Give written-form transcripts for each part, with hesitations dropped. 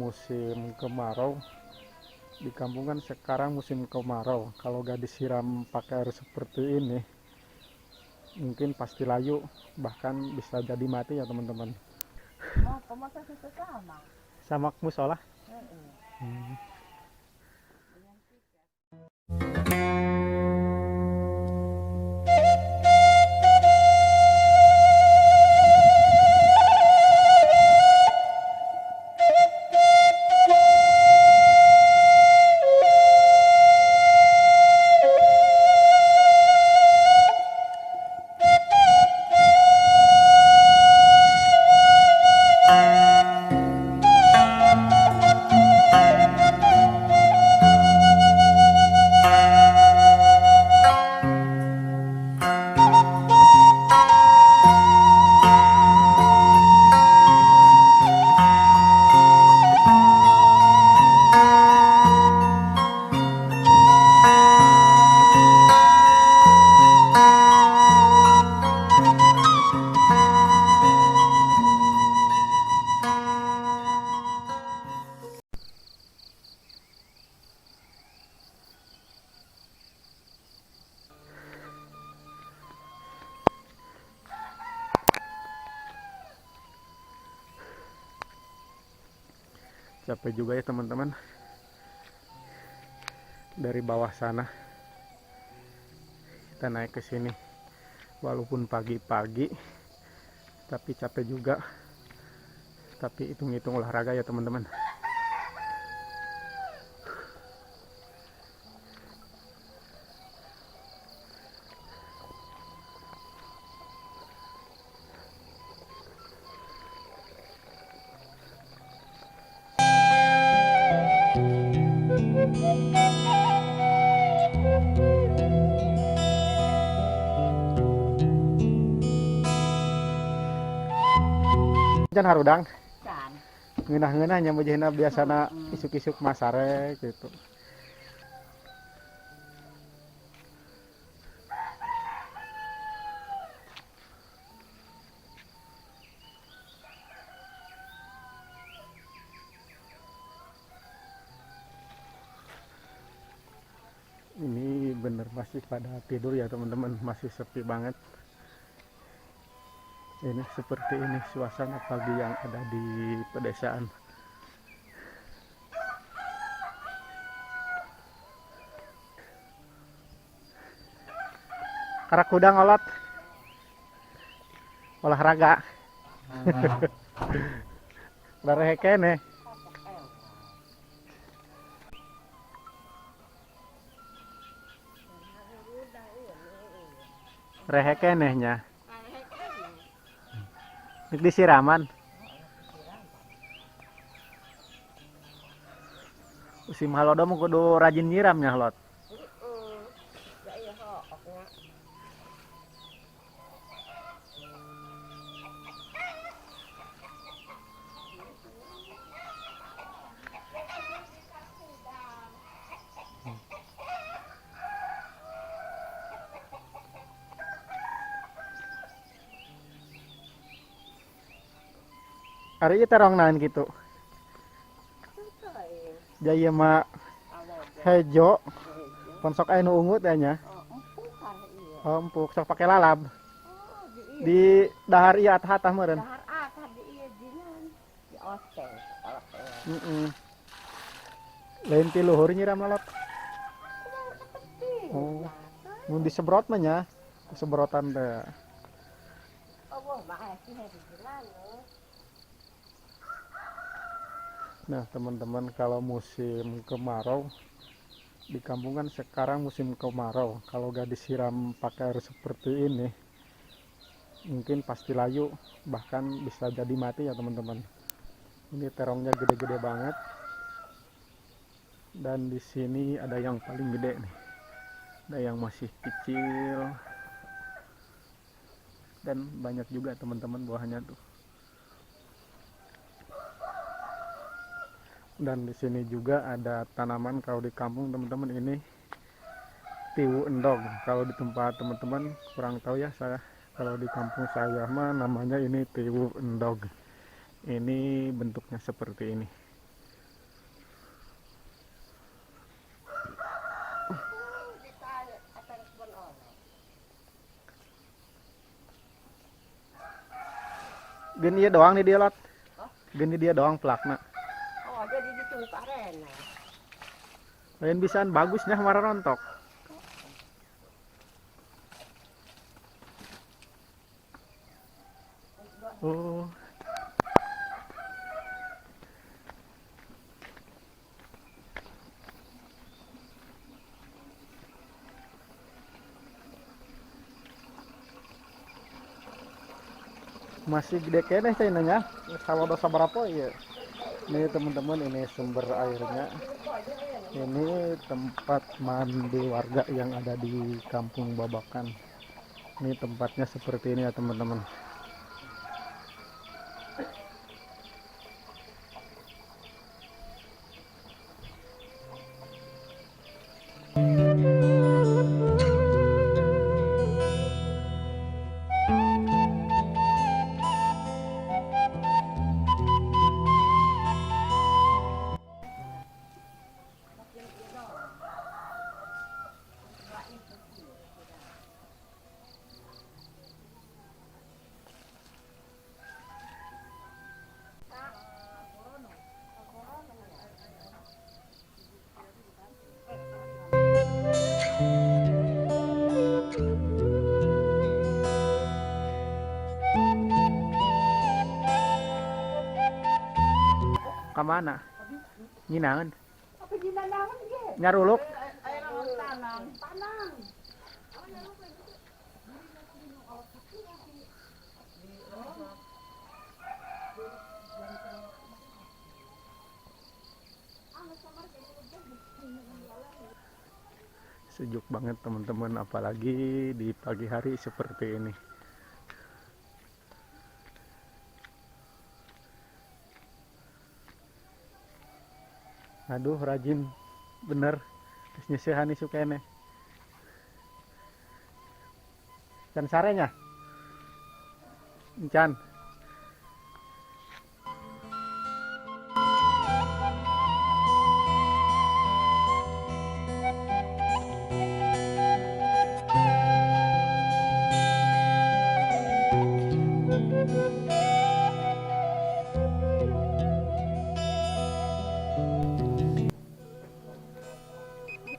musim kemarau, di kampung kan sekarang musim kemarau, kalau gak disiram pakai air seperti ini mungkin pasti layu, bahkan bisa jadi mati ya teman-teman. Sama musola. Capek juga ya teman-teman, dari bawah sana kita naik ke sini walaupun pagi-pagi, tapi capek juga. Tapi hitung-hitung olahraga ya teman-teman. Jangan harudang ngeunah-ngeunah nya mujihna biasana isuk-isuk masare gitu. Ini bener masih pada tidur ya teman-teman, masih sepi banget. Ini seperti ini suasana pagi yang ada di pedesaan. Karak kuda ngolot olahraga. Dareh kene. Rehe kenehnya. Dik disiraman. Musim halodo mah kudu rajin nyiramnya halot. Ari ieu terong naon kitu. Jaya mah hejo. Ponsok aya nu ungu teh nya. Oh, empuk sok pake lalab. Di dahar ieu atah-atah meureun. Dahar atah di ieu jingan di osteng. Lain ti luhur nyiram lalap. Oh. Mun disebrot mah nya. Sebrotan teh. Nah teman-teman, kalau musim kemarau di kampung kan sekarang musim kemarau, kalau gak disiram pakai air seperti ini mungkin pasti layu, bahkan bisa jadi mati ya teman-teman. Ini terongnya gede-gede banget, dan di sini ada yang paling gede nih, ada yang masih kecil, dan banyak juga teman-teman buahnya tuh. Dan di sini juga ada tanaman, kalau di kampung teman-teman ini tiwu endog. Kalau di tempat teman-teman kurang tahu ya saya. Kalau di kampung saya mah namanya ini tiwu endog. Ini bentuknya seperti ini. Gini dia doang nih dia lot. Hah? Gini dia doang pelakna. Oh, jadi ditukar rene. Lain bisaan bagusnya marah rontok. Oh. Masih gede kene cainanya. Kalau dosa berapa ya? Ini teman-teman, ini sumber airnya. Ini tempat mandi warga yang ada di Kampung Babakan. Ini tempatnya seperti ini ya teman-teman. Kamana? Nginangan. Apa ginanangan ge? Nyaruluk. Air tanang. Tanang. Sejuk banget teman-teman, apalagi di pagi hari seperti ini. Aduh, rajin bener. Nyesehani sukene. Can sarenya? Can.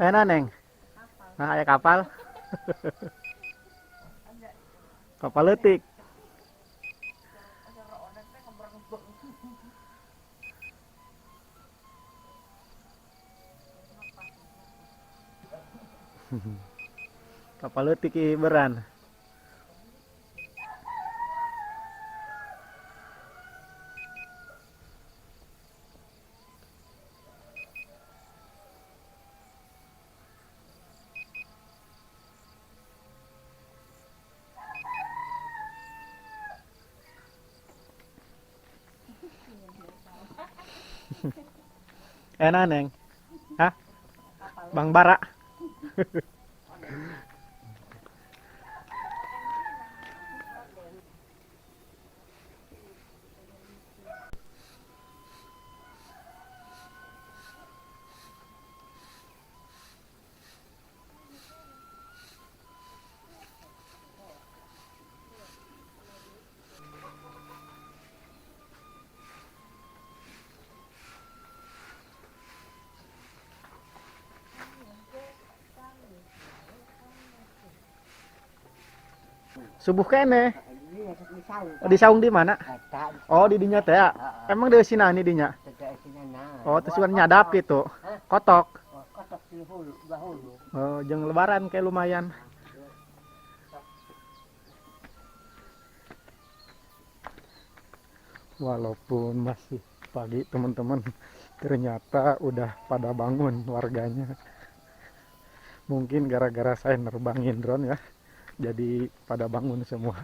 Enak neng. Nah, kayak kapal. Kapal letik. Kapal letik beran. Enak neng. Hah? Bang Bara. Subuh kene. Oh, di saung di mana? Oh, di dinya teh ya. Emang di sini nih dinya. Oh, terus kan nyadap gitu. Kotok. Kotok di hulu, bahulu. Oh, jeung lebaran kayak lumayan. Walaupun masih pagi teman-teman, ternyata udah pada bangun warganya. Mungkin gara-gara saya nerbangin drone ya, jadi pada bangun semua.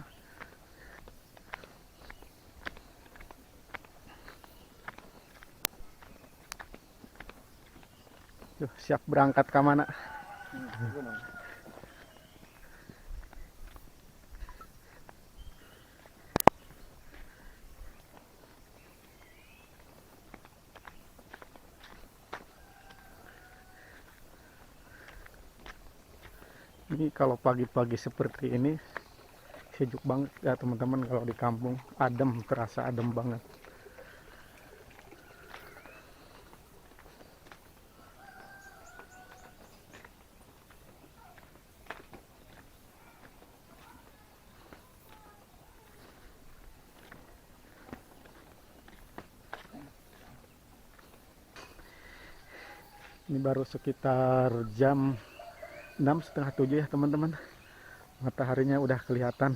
Tuh, siap berangkat ke mana? Ini kalau pagi-pagi seperti ini sejuk banget ya teman-teman. Kalau di kampung adem, terasa adem banget. Ini baru sekitar jam 6, setengah 7 ya teman-teman. Mataharinya udah kelihatan.